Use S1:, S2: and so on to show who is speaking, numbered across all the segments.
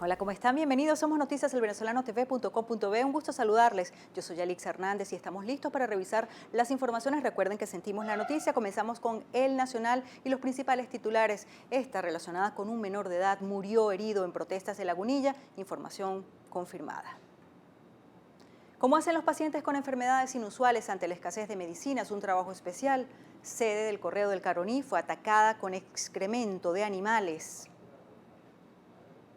S1: Hola, ¿cómo están? Bienvenidos. Somos Noticias El Venezolano TV.com.be. Un gusto saludarles. Yo soy Alix Hernández y estamos listos para revisar las informaciones. Recuerden que sentimos la noticia. Comenzamos con El Nacional y los principales titulares. Esta relacionada con un menor de edad murió herido en protestas de Lagunilla. Información confirmada. ¿Cómo hacen los pacientes con enfermedades inusuales ante la escasez de medicinas? Un trabajo especial. Sede del Correo del Caroní fue atacada con excremento de animales.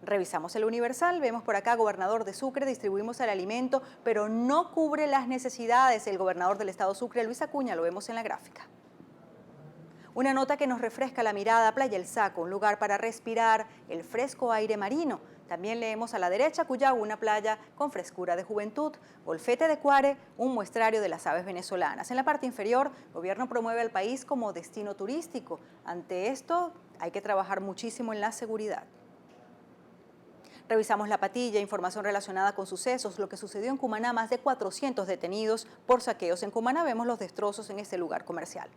S1: Revisamos el Universal, vemos por acá, gobernador de Sucre, distribuimos el alimento, pero no cubre las necesidades. El gobernador del estado Sucre, Luis Acuña, lo vemos en la gráfica. Una nota que nos refresca la mirada, Playa El Saco, un lugar para respirar el fresco aire marino. También leemos a la derecha, Cuyagua, una playa con frescura de juventud. Golfete de Cuare, un muestrario de las aves venezolanas. En la parte inferior, el gobierno promueve al país como destino turístico. Ante esto, hay que trabajar muchísimo en la seguridad. Revisamos La Patilla, información relacionada con sucesos, lo que sucedió en Cumaná, más de 400 detenidos por saqueos. En Cumaná vemos los destrozos en este lugar comercial.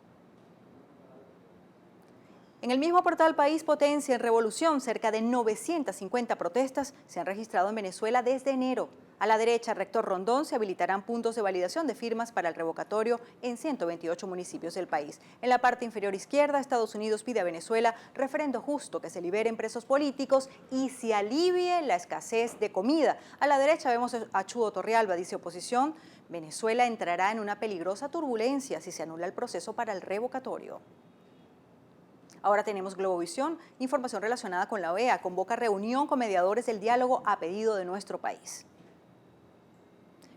S1: En el mismo portal País Potencia en Revolución, cerca de 950 protestas se han registrado en Venezuela desde enero. A la derecha, Rector Rondón, se habilitarán puntos de validación de firmas para el revocatorio en 128 municipios del país. En la parte inferior izquierda, Estados Unidos pide a Venezuela referendo justo, que se liberen presos políticos y se alivie la escasez de comida. A la derecha vemos a Chudo Torrealba, dice oposición, Venezuela entrará en una peligrosa turbulencia si se anula el proceso para el revocatorio. Ahora tenemos Globovisión, información relacionada con la OEA, convoca reunión con mediadores del diálogo a pedido de nuestro país.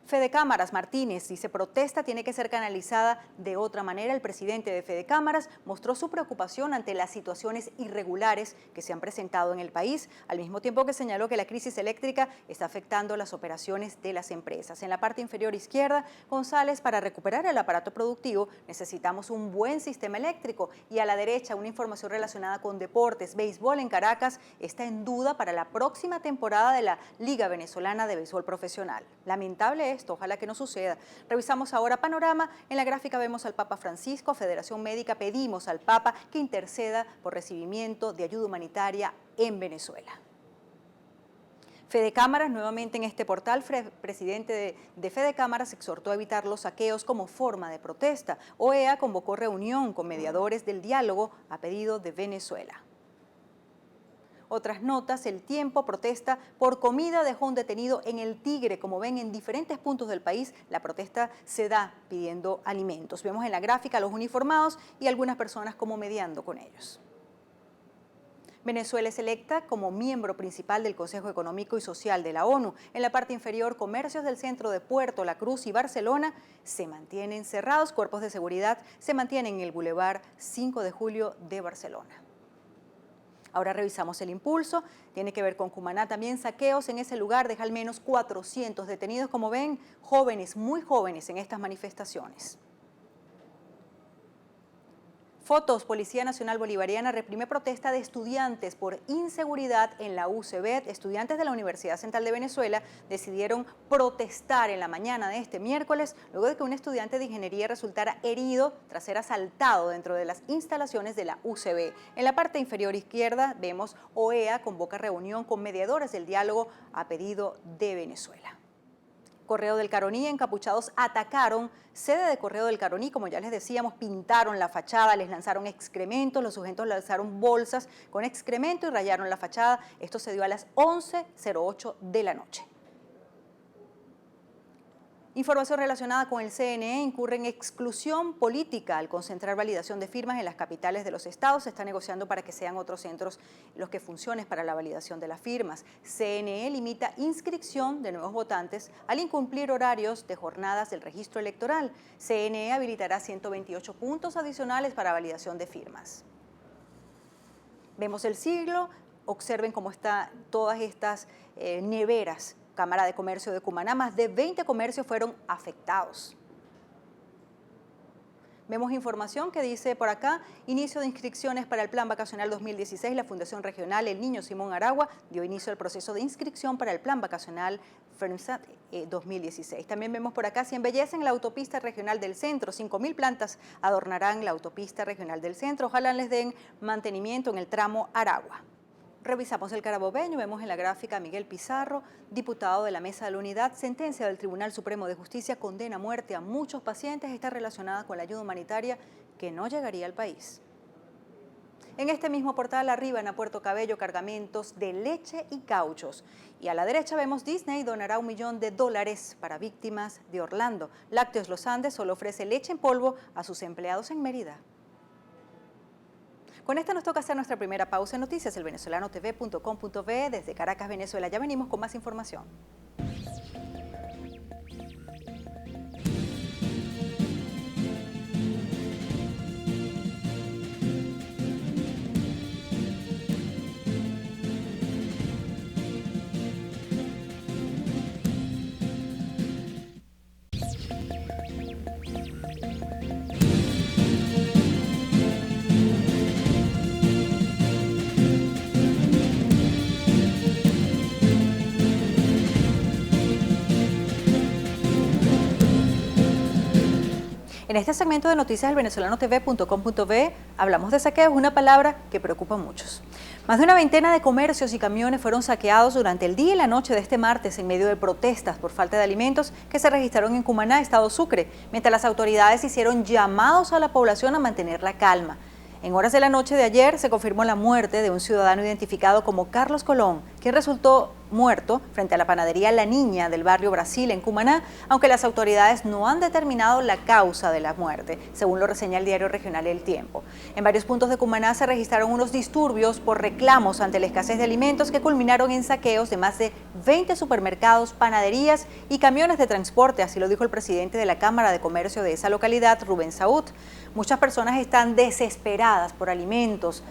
S1: Fede Cámaras Martínez dice protesta tiene que ser canalizada de otra manera. El presidente de Fede Cámaras mostró su preocupación ante las situaciones irregulares que se han presentado en el país, al mismo tiempo que señaló que la crisis eléctrica está afectando las operaciones de las empresas. En la parte inferior izquierda, González, para recuperar el aparato productivo necesitamos un buen sistema eléctrico. Y a la derecha, una información relacionada con deportes. Béisbol en Caracas está en duda para la próxima temporada de la Liga Venezolana de Béisbol Profesional. Lamentable esto, ojalá que no suceda. Revisamos ahora panorama. En la gráfica vemos al Papa Francisco. Federación Médica, pedimos al Papa que interceda por recibimiento de ayuda humanitaria en Venezuela. Fede Cámaras, nuevamente en este portal, presidente de Fede Cámaras exhortó a evitar los saqueos como forma de protesta. OEA convocó reunión con mediadores del diálogo a pedido de Venezuela. Otras notas, El Tiempo protesta por comida, dejó un detenido en El Tigre. Como ven, en diferentes puntos del país la protesta se da pidiendo alimentos. Vemos en la gráfica a los uniformados y algunas personas como mediando con ellos. Venezuela es electa como miembro principal del Consejo Económico y Social de la ONU. En la parte inferior, comercios del centro de Puerto La Cruz y Barcelona se mantienen cerrados. Cuerpos de seguridad se mantienen en el Boulevard 5 de Julio de Barcelona. Ahora revisamos El Impulso, tiene que ver con Cumaná, también saqueos en ese lugar, deja al menos 400 detenidos, como ven, jóvenes, muy jóvenes en estas manifestaciones. Fotos, Policía Nacional Bolivariana reprime protesta de estudiantes por inseguridad en la UCB. Estudiantes de la Universidad Central de Venezuela decidieron protestar en la mañana de este miércoles luego de que un estudiante de ingeniería resultara herido tras ser asaltado dentro de las instalaciones de la UCB. En la parte inferior izquierda vemos OEA convoca reunión con mediadores del diálogo a pedido de Venezuela. Correo del Caroní, encapuchados atacaron sede de Correo del Caroní, como ya les decíamos, pintaron la fachada, les lanzaron excrementos, los sujetos lanzaron bolsas con excremento y rayaron la fachada. Esto se dio a las 11:08 de la noche. Información relacionada con el CNE, incurre en exclusión política al concentrar validación de firmas en las capitales de los estados. Se está negociando para que sean otros centros los que funcionen para la validación de las firmas. CNE limita inscripción de nuevos votantes al incumplir horarios de jornadas del registro electoral. CNE habilitará 128 puntos adicionales para validación de firmas. Vemos El Siglo, observen cómo están todas estas neveras. Cámara de Comercio de Cumaná, más de 20 comercios fueron afectados. Vemos información que dice por acá, inicio de inscripciones para el Plan Vacacional 2016. La Fundación Regional El Niño Simón Aragua dio inicio al proceso de inscripción para el Plan Vacacional FERMSAT 2016. También vemos por acá, se embellecen la autopista regional del centro. 5.000 plantas adornarán la autopista regional del centro. Ojalá les den mantenimiento en el tramo Aragua. Revisamos el carabobeño, vemos en la gráfica a Miguel Pizarro, diputado de la Mesa de la Unidad. Sentencia del Tribunal Supremo de Justicia condena a muerte a muchos pacientes. Está relacionada con la ayuda humanitaria que no llegaría al país. En este mismo portal arriban a Puerto Cabello cargamentos de leche y cauchos. Y a la derecha vemos Disney donará $1 millón para víctimas de Orlando. Lácteos Los Andes solo ofrece leche en polvo a sus empleados en Mérida. Con esta nos toca hacer nuestra primera pausa en noticias, elvenezolanotv.com.be. Desde Caracas, Venezuela. Ya venimos con más información. En este segmento de noticias del venezolano.tv.com.be hablamos de saqueos, una palabra que preocupa a muchos. Más de una veintena de comercios y camiones fueron saqueados durante el día y la noche de este martes en medio de protestas por falta de alimentos que se registraron en Cumaná, estado Sucre, mientras las autoridades hicieron llamados a la población a mantener la calma. En horas de la noche de ayer se confirmó la muerte de un ciudadano identificado como Carlos Colón, quien resultó muerto frente a la panadería La Niña del barrio Brasil en Cumaná, aunque las autoridades no han determinado la causa de la muerte, según lo reseña el diario regional El Tiempo. En varios puntos de Cumaná se registraron unos disturbios por reclamos ante la escasez de alimentos que culminaron en saqueos de más de 20 supermercados, panaderías y camiones de transporte, así lo dijo el presidente de la Cámara de Comercio de esa localidad, Rubén Saúd. Muchas personas están desesperadas por alimentos.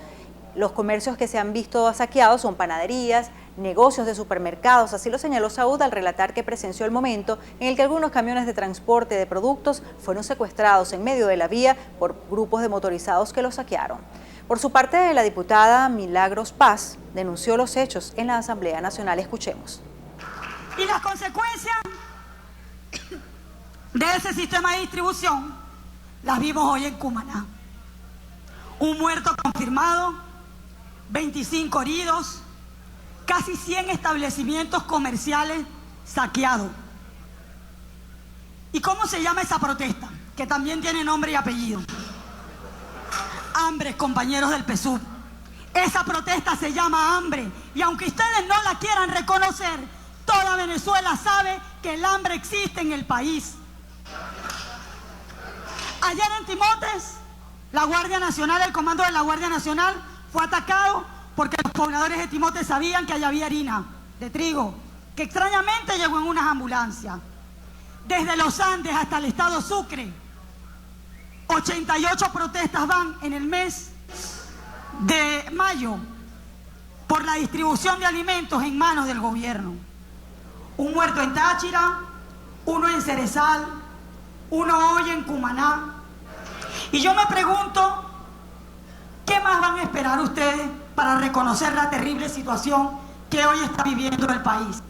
S1: Los comercios que se han visto saqueados son panaderías, negocios de supermercados, así lo señaló Saúd al relatar que presenció el momento en el que algunos camiones de transporte de productos fueron secuestrados en medio de la vía por grupos de motorizados que los saquearon. Por su parte, la diputada Milagros Paz denunció los hechos en la Asamblea Nacional. Escuchemos.
S2: Y las consecuencias de ese sistema de distribución las vimos hoy en Cumaná. Un muerto confirmado, 25 heridos, casi 100 establecimientos comerciales saqueados. ¿Y cómo se llama esa protesta? Que también tiene nombre y apellido. Hambre, compañeros del PSUV. Esa protesta se llama hambre. Y aunque ustedes no la quieran reconocer, toda Venezuela sabe que el hambre existe en el país. Ayer en Timotes, la Guardia Nacional, el comando de la Guardia Nacional fue atacado porque los pobladores de Timotes sabían que allá había harina de trigo, que extrañamente llegó en unas ambulancias. Desde los Andes hasta el estado Sucre, 88 protestas van en el mes de mayo por la distribución de alimentos en manos del gobierno. Un muerto en Táchira, uno en Cerezal, uno hoy en Cumaná. Y yo me pregunto, ¿qué más van a esperar ustedes para reconocer la terrible situación que hoy está viviendo el país?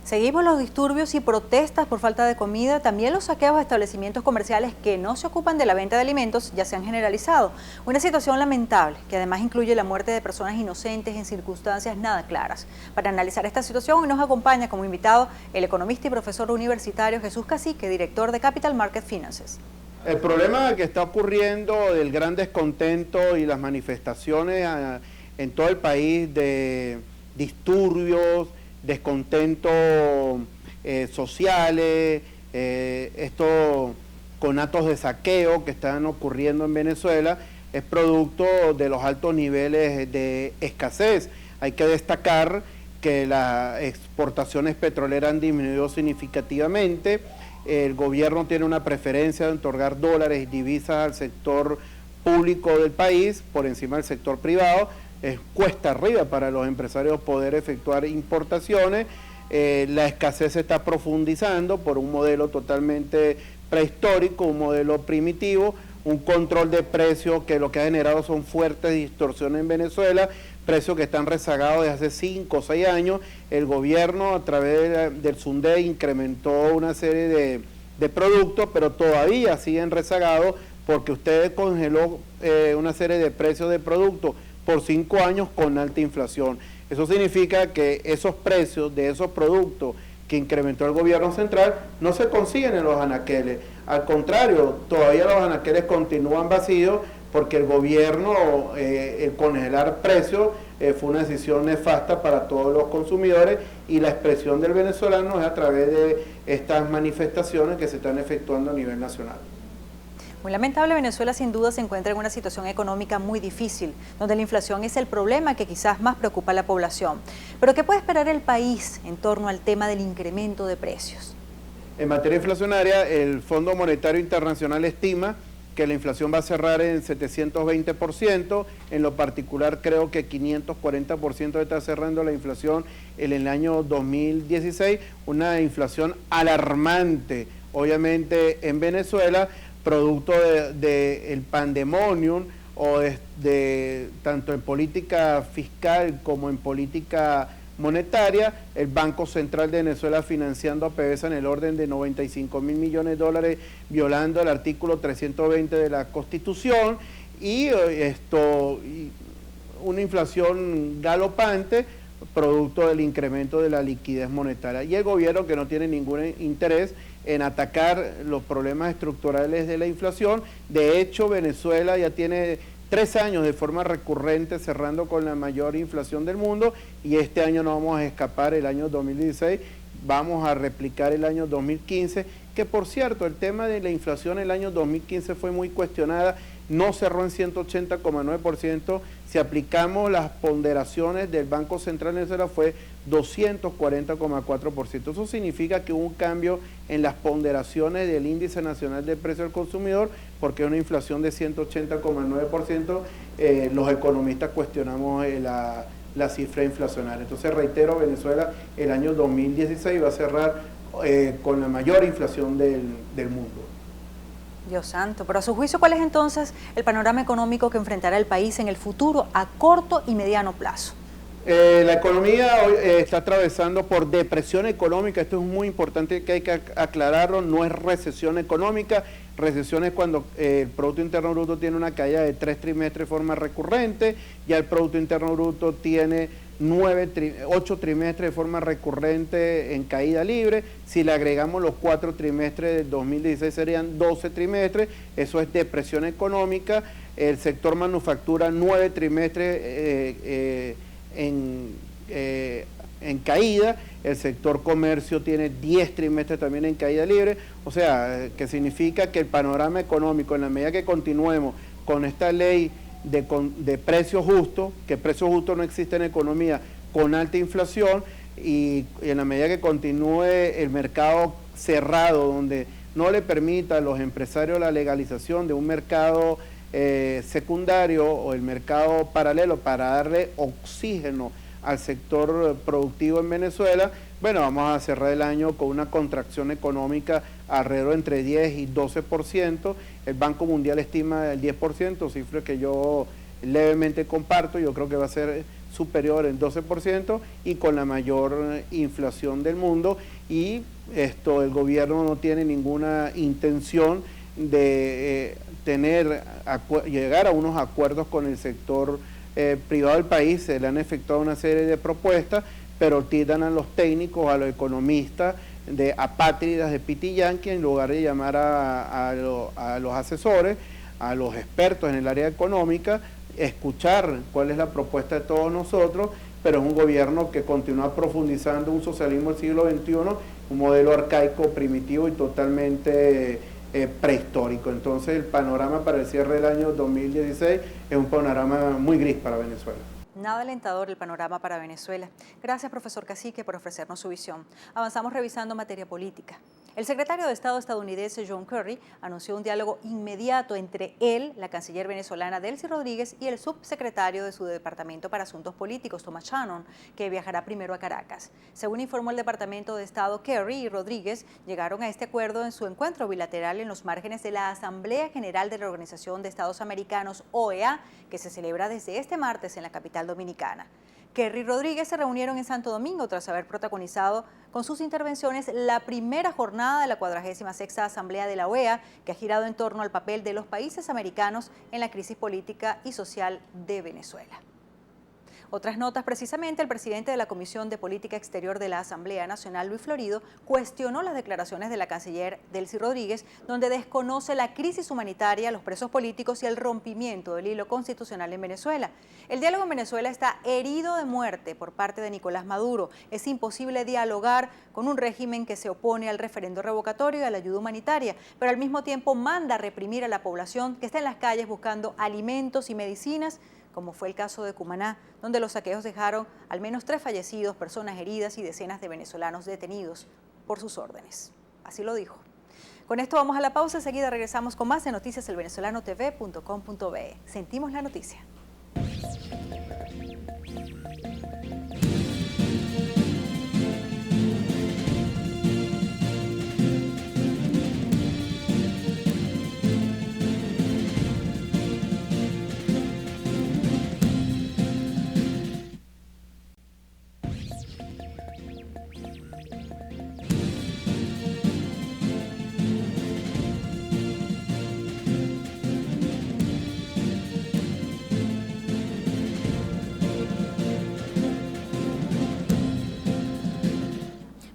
S1: Seguimos los disturbios y protestas por falta de comida. También los saqueos a establecimientos comerciales que no se ocupan de la venta de alimentos ya se han generalizado. Una situación lamentable que además incluye la muerte de personas inocentes en circunstancias nada claras. Para analizar esta situación hoy nos acompaña como invitado el economista y profesor universitario Jesús Cacique, director de Capital Market Finances.
S3: El problema que está ocurriendo del gran descontento y las manifestaciones en todo el país de disturbios, descontentos sociales, estos conatos de saqueo que están ocurriendo en Venezuela, es producto de los altos niveles de escasez. Hay que destacar que las exportaciones petroleras han disminuido significativamente. El gobierno tiene una preferencia de otorgar dólares y divisas al sector público del país por encima del sector privado. Es cuesta arriba para los empresarios poder efectuar importaciones. La escasez se está profundizando por un modelo totalmente prehistórico, un modelo primitivo, un control de precios que lo que ha generado son fuertes distorsiones en Venezuela, precios que están rezagados desde hace 5 o 6 años. El gobierno a través del SUNDE incrementó una serie de productos, pero todavía siguen rezagados porque usted congeló una serie de precios de productos por 5 años con alta inflación. Eso significa que esos precios de esos productos que incrementó el gobierno central no se consiguen en los anaqueles. Al contrario, todavía los anaqueles continúan vacíos porque el gobierno, el congelar precios, fue una decisión nefasta para todos los consumidores, y la expresión del venezolano es a través de estas manifestaciones que se están efectuando a nivel nacional.
S1: Muy lamentable, Venezuela sin duda se encuentra en una situación económica muy difícil, donde la inflación es el problema que quizás más preocupa a la población. Pero ¿qué puede esperar el país en torno al tema del incremento de precios?
S3: En materia inflacionaria, el Fondo Monetario Internacional estima que la inflación va a cerrar en 720%, en lo particular creo que 540% está cerrando la inflación en el año 2016, una inflación alarmante, obviamente en Venezuela, producto del pandemonium o tanto en política fiscal como en política monetaria, el Banco Central de Venezuela financiando a PDVSA en el orden de 95.000 millones de dólares, violando el artículo 320 de la Constitución, y una inflación galopante producto del incremento de la liquidez monetaria. Y el gobierno, que no tiene ningún interés en atacar los problemas estructurales de la inflación. De hecho, Venezuela ya tiene 3 años de forma recurrente cerrando con la mayor inflación del mundo, y este año no vamos a escapar, el año 2016, vamos a replicar el año 2015, que por cierto, el tema de la inflación el año 2015 fue muy cuestionada, no cerró en 180,9%, si aplicamos las ponderaciones del Banco Central de Venezuela fue 240,4%. Eso significa que hubo un cambio en las ponderaciones del Índice Nacional del Precio del Consumidor, porque una inflación de 180,9%, los economistas cuestionamos la cifra inflacionaria. Entonces, reitero, Venezuela el año 2016 va a cerrar con la mayor inflación del mundo.
S1: Dios santo, pero a su juicio, ¿cuál es entonces el panorama económico que enfrentará el país en el futuro a corto y mediano plazo?
S3: La economía hoy está atravesando por depresión económica. Esto es muy importante que hay que aclararlo, no es recesión económica. Recesión es cuando el Producto Interno Bruto tiene una caída de 3 trimestres de forma recurrente, ya el Producto Interno Bruto tiene 8 trimestres de forma recurrente en caída libre. Si le agregamos los 4 trimestres del 2016 serían 12 trimestres, eso es depresión económica. El sector manufactura 9 trimestres en caída, el sector comercio tiene 10 trimestres también en caída libre, o sea, que significa que el panorama económico, en la medida que continuemos con esta ley de precios justos, que precio justo no existe en economía, con alta inflación, y en la medida que continúe el mercado cerrado, donde no le permita a los empresarios la legalización de un mercado secundario o el mercado paralelo para darle oxígeno al sector productivo en Venezuela, bueno, vamos a cerrar el año con una contracción económica alrededor entre 10 y 12%, el Banco Mundial estima el 10%, cifra que yo levemente comparto, yo creo que va a ser superior en 12% y con la mayor inflación del mundo, y el gobierno no tiene ninguna intención de llegar a unos acuerdos con el sector privado del país. Se le han efectuado una serie de propuestas, pero tildan a los técnicos, a los economistas de apátridas, de pitiyanqui, en lugar de llamar a los asesores, a los expertos en el área económica, escuchar cuál es la propuesta de todos nosotros, pero es un gobierno que continúa profundizando un socialismo del siglo XXI, un modelo arcaico, primitivo y totalmente prehistórico. Entonces el panorama para el cierre del año 2016 es un panorama muy gris para Venezuela.
S1: Nada alentador el panorama para Venezuela. Gracias, profesor Cacique, por ofrecernos su visión. Avanzamos revisando materia política. El secretario de Estado estadounidense John Kerry anunció un diálogo inmediato entre él, la canciller venezolana Delcy Rodríguez, y el subsecretario de su Departamento para Asuntos Políticos, Thomas Shannon, que viajará primero a Caracas. Según informó el Departamento de Estado, Kerry y Rodríguez llegaron a este acuerdo en su encuentro bilateral en los márgenes de la Asamblea General de la Organización de Estados Americanos, OEA, que se celebra desde este martes en la capital dominicana. Kerry y Rodríguez se reunieron en Santo Domingo tras haber protagonizado con sus intervenciones la primera jornada de la 46ª Asamblea de la OEA, que ha girado en torno al papel de los países americanos en la crisis política y social de Venezuela. Otras notas, precisamente el presidente de la Comisión de Política Exterior de la Asamblea Nacional, Luis Florido, cuestionó las declaraciones de la canciller Delcy Rodríguez, donde desconoce la crisis humanitaria, los presos políticos y el rompimiento del hilo constitucional en Venezuela. El diálogo en Venezuela está herido de muerte por parte de Nicolás Maduro. Es imposible dialogar con un régimen que se opone al referendo revocatorio y a la ayuda humanitaria, pero al mismo tiempo manda a reprimir a la población que está en las calles buscando alimentos y medicinas, como fue el caso de Cumaná, donde los saqueos dejaron al menos 3 fallecidos, personas heridas y decenas de venezolanos detenidos por sus órdenes. Así lo dijo. Con esto vamos a la pausa, enseguida regresamos con más de noticias elvenezolanotv.com.be. Sentimos la noticia.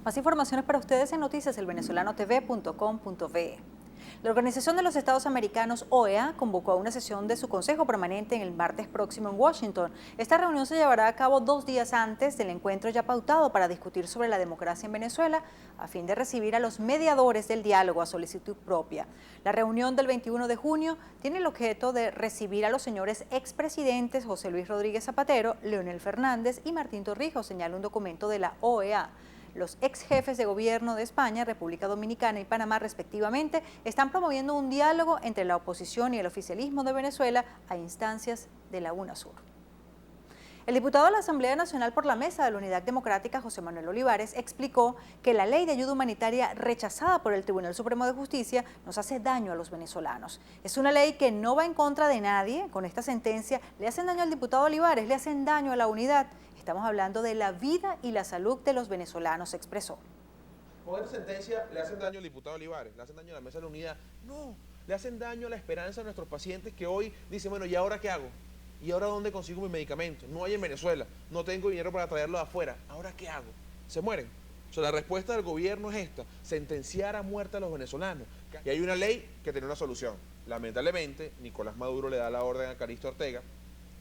S1: Más informaciones para ustedes en noticiaselvenezolanotv.com.be. La Organización de los Estados Americanos, OEA, convocó a una sesión de su Consejo Permanente en el martes próximo en Washington. Esta reunión se llevará a cabo 2 días antes del encuentro ya pautado para discutir sobre la democracia en Venezuela, a fin de recibir a los mediadores del diálogo a solicitud propia. La reunión del 21 de junio tiene el objeto de recibir a los señores expresidentes José Luis Rodríguez Zapatero, Leonel Fernández y Martín Torrijos, señala un documento de la OEA. Los ex jefes de gobierno de España, República Dominicana y Panamá, respectivamente, están promoviendo un diálogo entre la oposición y el oficialismo de Venezuela a instancias de la UNASUR. El diputado de la Asamblea Nacional por la Mesa de la Unidad Democrática, José Manuel Olivares, explicó que la ley de ayuda humanitaria rechazada por el Tribunal Supremo de Justicia nos hace daño a los venezolanos. Es una ley que no va en contra de nadie. Con esta sentencia le hacen daño al diputado Olivares, le hacen daño a la unidad. Estamos hablando de la vida y la salud de los venezolanos, expresó.
S4: Con esta sentencia le hacen daño al diputado Olivares, le hacen daño a la Mesa de la Unidad. No, le hacen daño a la esperanza de nuestros pacientes que hoy dicen, bueno, ¿y ahora qué hago? ¿Y ahora dónde consigo mi medicamento? No hay en Venezuela, no tengo dinero para traerlo de afuera. ¿Ahora qué hago? Se mueren. O sea, la respuesta del gobierno es esta, sentenciar a muerte a los venezolanos. Y hay una ley que tiene una solución. Lamentablemente, Nicolás Maduro le da la orden a Calixto Ortega,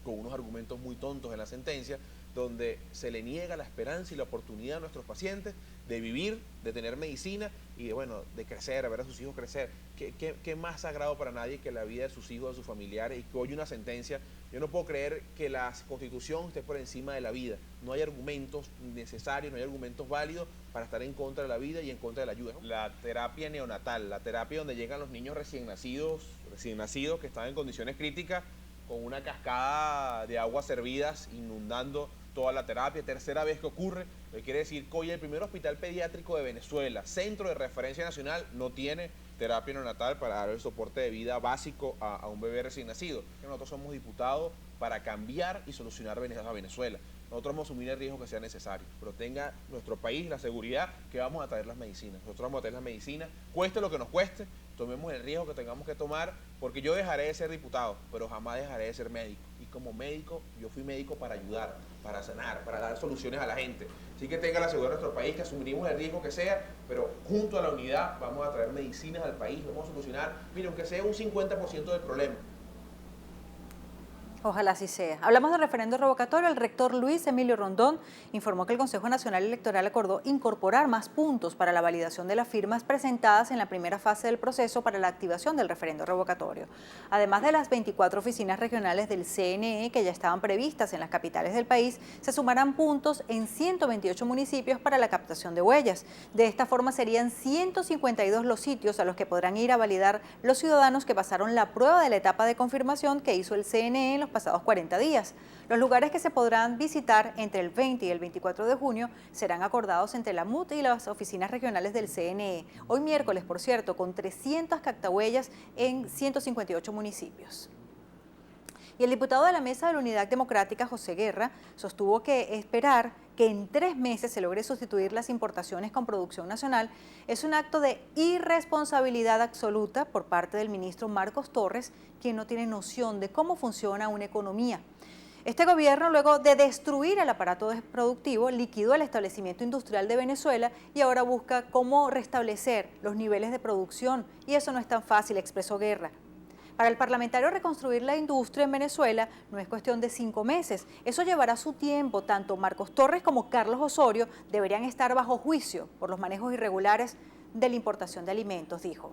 S4: con unos argumentos muy tontos en la sentencia, donde se le niega la esperanza y la oportunidad a nuestros pacientes de vivir, de tener medicina y de crecer, a ver a sus hijos crecer. ¿Qué más sagrado para nadie que la vida de sus hijos, de sus familiares? Y que hoy una sentencia, yo no puedo creer que la Constitución esté por encima de la vida. No hay argumentos necesarios, no hay argumentos válidos para estar en contra de la vida y en contra de la ayuda. La terapia neonatal, la terapia donde llegan los niños recién nacidos que están en condiciones críticas, con una cascada de aguas servidas inundando toda la terapia, tercera vez que ocurre, lo que quiere decir que hoy el primer hospital pediátrico de Venezuela, centro de referencia nacional, no tiene terapia neonatal para dar el soporte de vida básico a un bebé recién nacido. Nosotros somos diputados para cambiar y solucionar a Venezuela. Nosotros vamos a asumir el riesgo que sea necesario, pero tenga nuestro país la seguridad que vamos a traer las medicinas. Nosotros vamos a traer las medicinas, cueste lo que nos cueste, tomemos el riesgo que tengamos que tomar, porque yo dejaré de ser diputado, pero jamás dejaré de ser médico. Y como médico, yo fui médico para ayudar, para sanar, para dar soluciones a la gente. Así que tenga la seguridad de nuestro país, que asumiremos el riesgo que sea, pero junto a la unidad vamos a traer medicinas al país, vamos a solucionar, mire, aunque sea un 50% del problema.
S1: Ojalá así sea. Hablamos del referendo revocatorio. El rector Luis Emilio Rondón informó que el Consejo Nacional Electoral acordó incorporar más puntos para la validación de las firmas presentadas en la primera fase del proceso para la activación del referendo revocatorio. Además de las 24 oficinas regionales del CNE que ya estaban previstas en las capitales del país, se sumarán puntos en 128 municipios para la captación de huellas. De esta forma serían 152 los sitios a los que podrán ir a validar los ciudadanos que pasaron la prueba de la etapa de confirmación que hizo el CNE en los pasados 40 días. Los lugares que se podrán visitar entre el 20 y el 24 de junio serán acordados entre la MUT y las oficinas regionales del CNE. Hoy miércoles, por cierto, con 300 captahuellas en 158 municipios. Y el diputado de la Mesa de la Unidad Democrática, José Guerra, sostuvo que esperar que en 3 meses se logre sustituir las importaciones con producción nacional es un acto de irresponsabilidad absoluta por parte del ministro Marcos Torres, quien no tiene noción de cómo funciona una economía. Este gobierno, luego de destruir el aparato productivo, liquidó el establecimiento industrial de Venezuela y ahora busca cómo restablecer los niveles de producción. Y eso no es tan fácil, expresó Guerra. Para el parlamentario, reconstruir la industria en Venezuela no es cuestión de 5 meses. Eso llevará su tiempo. Tanto Marcos Torres como Carlos Osorio deberían estar bajo juicio por los manejos irregulares de la importación de alimentos, dijo.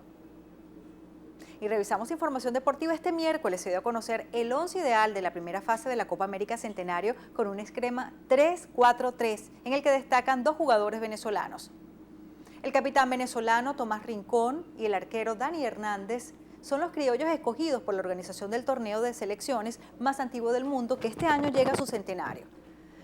S1: Y revisamos información deportiva. Este miércoles se dio a conocer el 11 ideal de la primera fase de la Copa América Centenario con un esquema 3-4-3, en el que destacan 2 jugadores venezolanos. El capitán venezolano Tomás Rincón y el arquero Dani Hernández son los criollos escogidos por la organización del torneo de selecciones más antiguo del mundo, que este año llega a su centenario.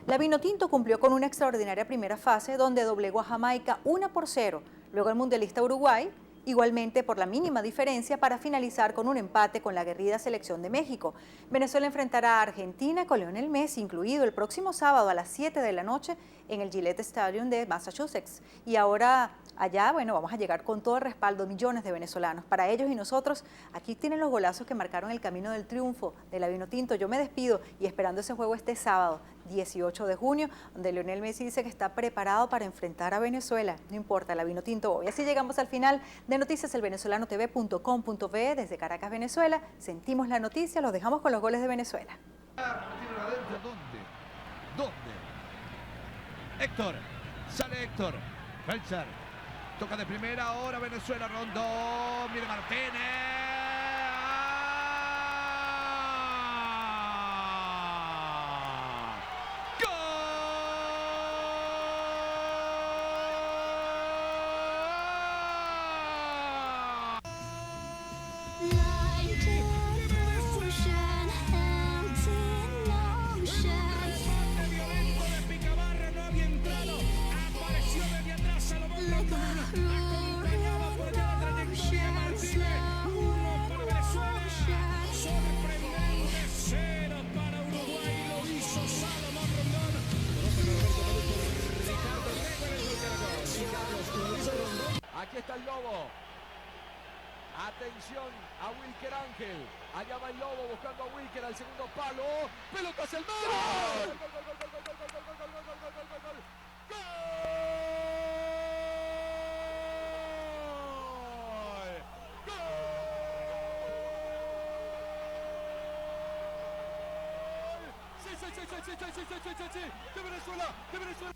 S1: La Vinotinto cumplió con una extraordinaria primera fase donde doblegó a Jamaica 1-0, luego el mundialista Uruguay, igualmente por la mínima diferencia, para finalizar con un empate con la aguerrida selección de México. Venezuela enfrentará a Argentina con Lionel Messi incluido el próximo sábado a las 7 de la noche en el Gillette Stadium de Massachusetts. Y ahora allá, bueno, vamos a llegar con todo el respaldo, millones de venezolanos. Para ellos y nosotros, aquí tienen los golazos que marcaron el camino del triunfo de la Vinotinto. Yo me despido y esperando ese juego este sábado, 18 de junio, donde Lionel Messi dice que está preparado para enfrentar a Venezuela. No importa, la Vinotinto hoy. Así llegamos al final de Noticias elvenezolano.tv.com.ve desde Caracas, Venezuela. Sentimos la noticia, los dejamos con los goles de Venezuela.
S5: ¿Dónde? Héctor, sale Héctor, Felcher, toca de primera, ahora Venezuela, Rondón, mire Martínez. Aquí está el Lobo. Atención a Wilker Ángel. Allá va el Lobo buscando a Wilker al segundo palo. Pelota hacia el mar. ¡Gol! ¡Sí! ¡De Venezuela! ¡De Venezuela!